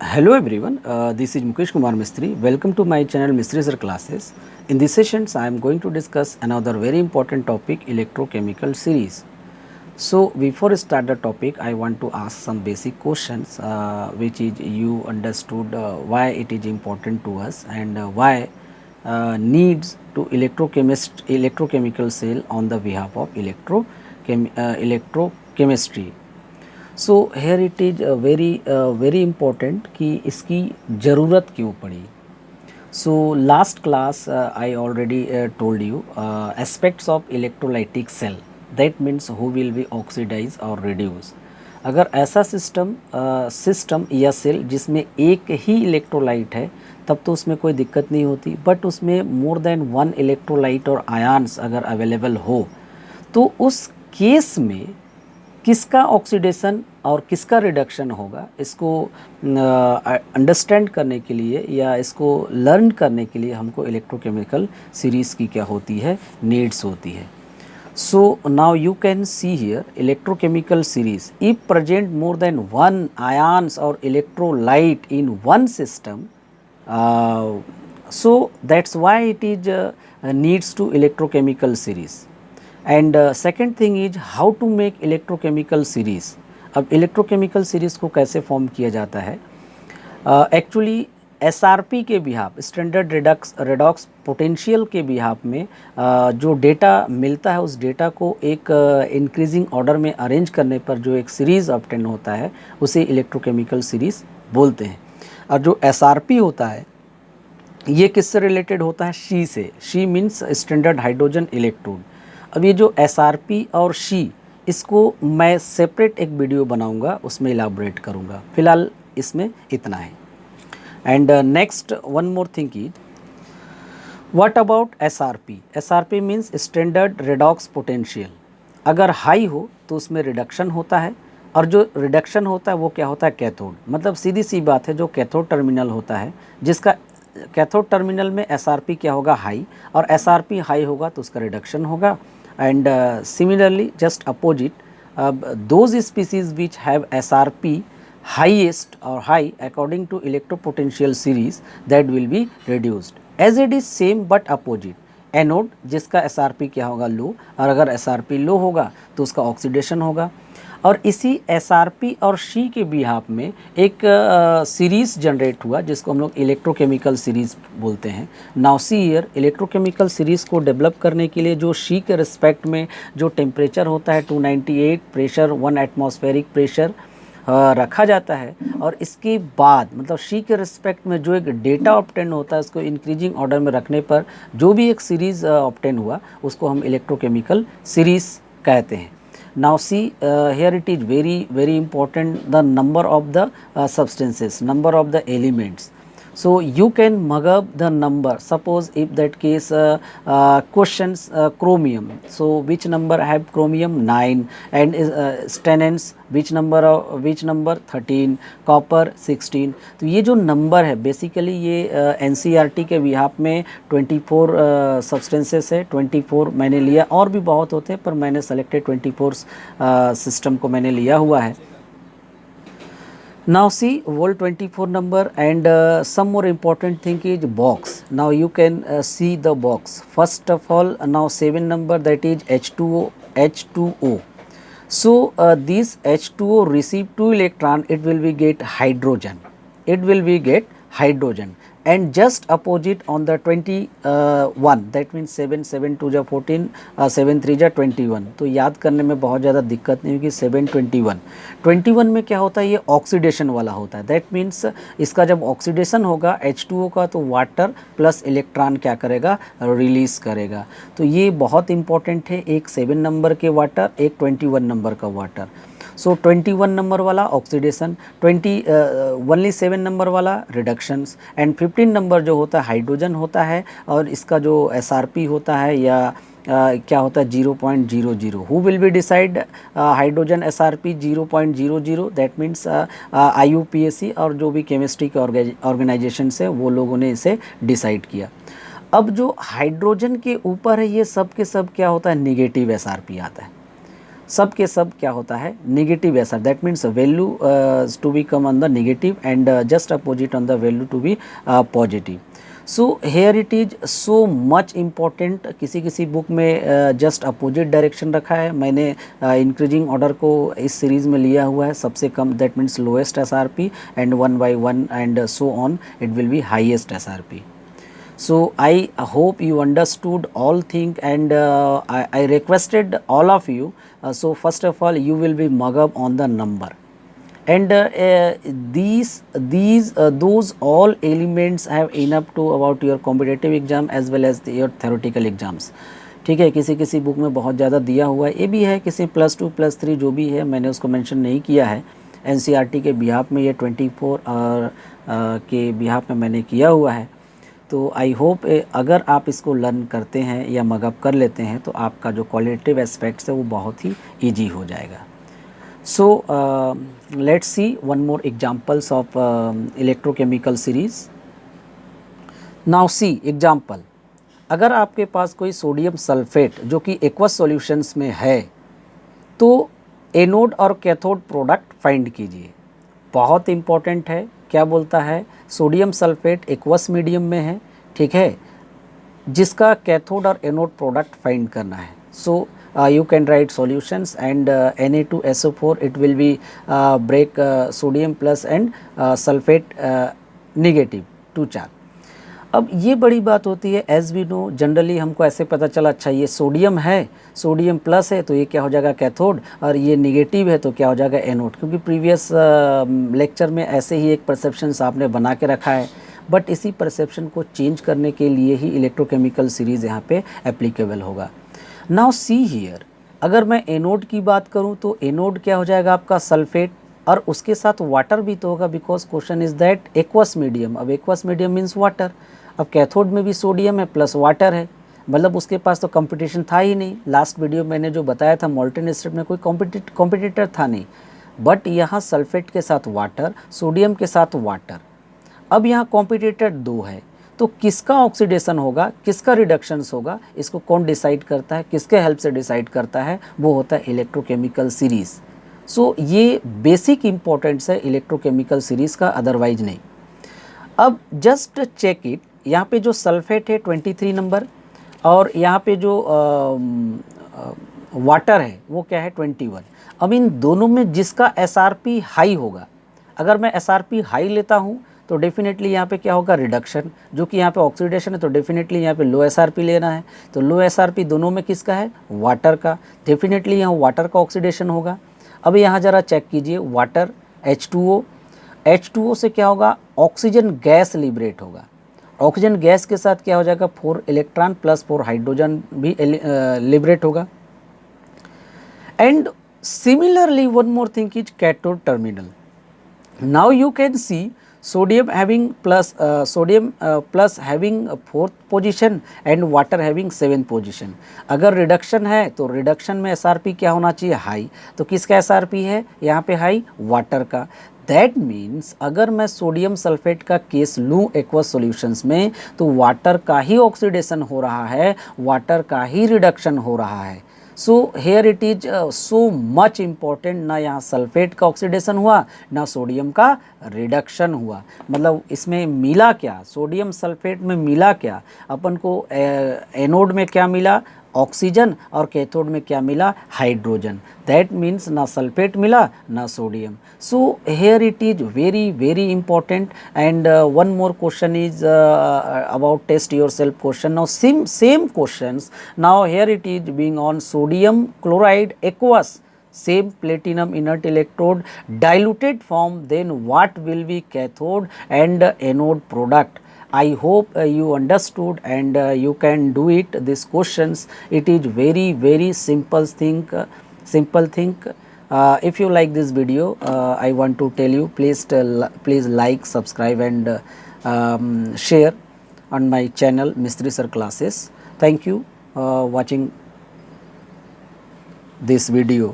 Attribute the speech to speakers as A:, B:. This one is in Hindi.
A: Hello everyone, this is Mukesh Kumar Mistry. Welcome to my channel Mistry Sir Classes. In this sessions, I am going to discuss another very important topic, electrochemical series. So before I start the topic, I want to ask some basic questions, which is you understood why it is important to us and why needs to electrochemical cell on the behalf of electrochemistry. So here it is very important कि इसकी ज़रूरत क्यों पड़ी. So last class I already told you aspects of electrolytic cell, that means who will be oxidise और रिड्यूस. अगर ऐसा सिस्टम या सेल जिसमें एक ही इलेक्ट्रोलाइट है तब तो उसमें कोई दिक्कत नहीं होती, बट उसमें मोर देन वन इलेक्ट्रोलाइट और आयन्स अगर अवेलेबल हो तो उस केस में किसका ऑक्सीडेशन और किसका रिडक्शन होगा, इसको अंडरस्टैंड करने के लिए या इसको लर्न करने के लिए हमको इलेक्ट्रोकेमिकल सीरीज़ की क्या होती है, नीड्स होती है. So now you can see here electrochemical series if present more than one ions और electrolyte in one system, so that's why it is needs to electrochemical series. And second thing is how to make electrochemical series. अब इलेक्ट्रोकेमिकल सीरीज़ को कैसे फॉर्म किया जाता है. एक्चुअली एसआरपी के बिहाफ, स्टैंडर्ड रेडॉक्स पोटेंशियल के बिहाफ में जो डेटा मिलता है उस डेटा को एक इंक्रीजिंग ऑर्डर में अरेंज करने पर जो एक सीरीज़ ऑब्टेन होता है उसे इलेक्ट्रोकेमिकल सीरीज़ बोलते हैं. और जो एसआरपी होता है ये किससे रिलेटेड होता है, शी से. She means standard hydrogen electrode. अब ये जो एसआरपी और शी, इसको मैं सेपरेट एक वीडियो बनाऊंगा, उसमें इलाबोरेट करूंगा. फिलहाल इसमें इतना है. And next one more thing is what about SRP. SRP means standard redox potential. अगर हाई हो तो उसमें रिडक्शन होता है, और जो रिडक्शन होता है वो क्या होता है, कैथोड. मतलब सीधी सी बात है, जो कैथोड टर्मिनल होता है, जिसका कैथोड टर्मिनल में एसआरपी क्या होगा, हाई, और एसआरपी हाई होगा तो उसका रिडक्शन होगा. And similarly just opposite, those species which have SRP highest or high according to electropotential series, that will be reduced. As it is same but opposite, anode जिसका SRP क्या होगा, लो, और अगर SRP लो होगा तो उसका ऑक्सीडेशन होगा. और इसी SRP और शी के बिहाफ में एक सीरीज़ जनरेट हुआ जिसको हम लोग इलेक्ट्रोकेमिकल सीरीज़ बोलते हैं. Now see here, electrochemical series को डेवलप करने के लिए जो शी के रिस्पेक्ट में जो टेम्परेचर होता है 298, प्रेशर 1 एटमॉस्फेरिक प्रेशर रखा जाता है, और इसके बाद मतलब शी के रिस्पेक्ट में जो एक डेटा ऑब्टेन होता है उसको इंक्रीजिंग ऑर्डर में रखने पर जो भी एक सीरीज़ ऑब्टेन हुआ उसको हम इलेक्ट्रोकेमिकल सीरीज़ कहते हैं. Now see, here it is very important, the number of the substances, number of the elements. So you can mug up the number. Suppose if that case questions chromium, so which number have chromium, 9, and stenons which number 13, copper 16. तो ये जो नंबर है बेसिकली ये NCERT के बिहाफ में 24 सब्सटेंसेस है. 24 मैंने लिया, और भी बहुत होते हैं पर मैंने सेलेक्टेड 24 सिस्टम को मैंने लिया हुआ है. Now see whole 24 number, and some more important thing is box. Now you can see the box. First of all, now 7 number, that is H2O. So this H2O receive 2 electron, it will be get hydrogen. And just opposite on the 21, that means 7 7 2 जा 14, 7 3 जा 21. तो याद करने में बहुत ज़्यादा दिक्कत नहीं होगी. 7 21 में क्या होता है, ये ऑक्सीडेशन वाला होता है. दैट मीन्स इसका जब ऑक्सीडेशन होगा H2O का तो वाटर प्लस इलेक्ट्रॉन क्या करेगा, रिलीज़ करेगा. तो ये बहुत इंपॉर्टेंट है, एक 7 नंबर के वाटर, एक 21 नंबर का वाटर. सो 21 नंबर वाला ऑक्सीडेशन, ओनली 7 नंबर वाला रिडक्शंस, एंड 15 नंबर जो होता है हाइड्रोजन होता है, और इसका जो SRP होता है या क्या होता है 0.00. Who will be decide hydrogen SRP 0.00, that means IUPAC और जो भी केमिस्ट्री के ऑर्गेनाइजेशन से वो लोगों ने इसे डिसाइड किया. अब जो हाइड्रोजन के ऊपर है ये सब के सब क्या होता है, निगेटिव SRP आता है. सब के सब क्या होता है, negative SR, that means value to become on the negative end just opposite on the value to be positive. So here it is so much important. किसी किसी बुक में जस्ट अपोजिट डायरेक्शन रखा है, मैंने इंक्रीजिंग ऑर्डर को इस सीरीज़ में लिया हुआ है, सबसे कम that means lowest SRP and 1 by 1 and so on it will be highest SRP. So I hope you understood all thing and I requested all of you. So first of all you will be mug up on the number and those all elements have enough to about your competitive exam as well as your theoretical exams. ठीक है, किसी किसी बुक में बहुत ज़्यादा दिया हुआ है, ये भी है किसी +2 +3 जो भी है, मैंने उसको मेंशन नहीं किया है. NCERT के बिहाफ में ये 24 और के बिहाफ में मैंने किया हुआ है. तो आई होप अगर आप इसको लर्न करते हैं या मगअप कर लेते हैं तो आपका जो क्वालिटेटिव एस्पेक्ट्स है वो बहुत ही ईजी हो जाएगा. So let's see one more examples of electrochemical series. Now see example, अगर आपके पास कोई सोडियम सल्फेट जो कि एक्वस सॉल्यूशंस में है तो एनोड और कैथोड प्रोडक्ट फाइंड कीजिए. बहुत इम्पॉर्टेंट है. क्या बोलता है, सोडियम सल्फेट एक्वस मीडियम में है, ठीक है, जिसका कैथोड और एनोड प्रोडक्ट फाइंड करना है. सो you can write solutions and Na2SO4 it will be break sodium plus and sulfate negative 2 charge. अब ये बड़ी बात होती है, एज वी नो जनरली हमको ऐसे पता चला, अच्छा ये सोडियम है, सोडियम प्लस है तो ये क्या हो जाएगा कैथोड, और ये निगेटिव है तो क्या हो जाएगा एनोड, क्योंकि प्रीवियस लेक्चर में ऐसे ही एक परसेप्शन आपने बना के रखा है. बट इसी परसेप्शन को चेंज करने के लिए ही इलेक्ट्रोकेमिकल सीरीज़ यहाँ पे एप्लीकेबल होगा. नाउ सी हियर, अगर मैं एनोड की बात करूँ तो एनोड क्या हो जाएगा आपका सल्फेट, और उसके साथ वाटर भी तो होगा, because question is that aqueous medium. अब एक्वस मीडियम मीन्स वाटर. अब कैथोड में भी सोडियम है प्लस वाटर है, मतलब उसके पास तो कंपटीशन था ही नहीं. लास्ट वीडियो मैंने जो बताया था मोल्टेन स्टेट में कोई कॉम्पिटिटर था नहीं, बट यहाँ सल्फेट के साथ वाटर, सोडियम के साथ वाटर. अब यहाँ कॉम्पिटिटर 2 है, तो किसका ऑक्सीडेशन होगा, किसका रिडक्शंस होगा, इसको कौन डिसाइड करता है, किसके हेल्प से डिसाइड करता है, वो होता है इलेक्ट्रोकेमिकल सीरीज़. सो ये बेसिक इम्पोर्टेंस है इलेक्ट्रोकेमिकल सीरीज़ का, अदरवाइज नहीं. अब जस्ट चेक इट, यहाँ पे जो सल्फेट है 23 नंबर और यहाँ पे जो वाटर है वो क्या है 21. अब इन दोनों में जिसका SRP हाई होगा, अगर मैं SRP हाई लेता हूँ तो डेफिनेटली यहाँ पे क्या होगा रिडक्शन, जो कि यहाँ पे ऑक्सीडेशन है तो डेफिनेटली यहाँ पे लो SRP लेना है. तो लो SRP दोनों में किसका है, वाटर का, डेफिनेटली यहाँ वाटर का ऑक्सीडेशन होगा. अब यहाँ ज़रा चेक कीजिए, वाटर H2O से क्या होगा, ऑक्सीजन गैस लिबरेट होगा. ऑक्सीजन गैस के साथ क्या हो जाएगा 4 इलेक्ट्रॉन प्लस 4 हाइड्रोजन भी लिबरेट होगा. And similarly one more thing is cathode terminal. Now you can C sodium having plus having 4th position and water having 7th position. अगर रिडक्शन है तो रिडक्शन में SRP क्या होना चाहिए, हाई. तो किसका SRP है यहाँ पे हाई, वाटर का. दैट मीन्स अगर मैं सोडियम सल्फेट का केस लूँ एक्वस सॉल्यूशंस में तो वाटर का ही ऑक्सीडेशन हो रहा है, वाटर का ही रिडक्शन हो रहा है. सो here it is so much important, ना यहाँ सल्फेट का ऑक्सीडेशन हुआ ना सोडियम का रिडक्शन हुआ. मतलब इसमें मिला क्या, सोडियम सल्फेट में मिला क्या, अपन को एनोड में क्या मिला, ऑक्सीजन, और कैथोड में क्या मिला, हाइड्रोजन. दैट मीन्स ना सल्फेट मिला ना sodium. So here it is very very important. And one more question is about test yourself question. Now same questions. Now here it is being on sodium chloride aqueous, same platinum inert electrode, diluted form, then what will be cathode and anode product. I hope you understood and you can do it. These questions, it is very very simple thing. If you like this video, I want to tell you, please like, subscribe and share on my channel Mistry Sir Classes. Thank you watching this video.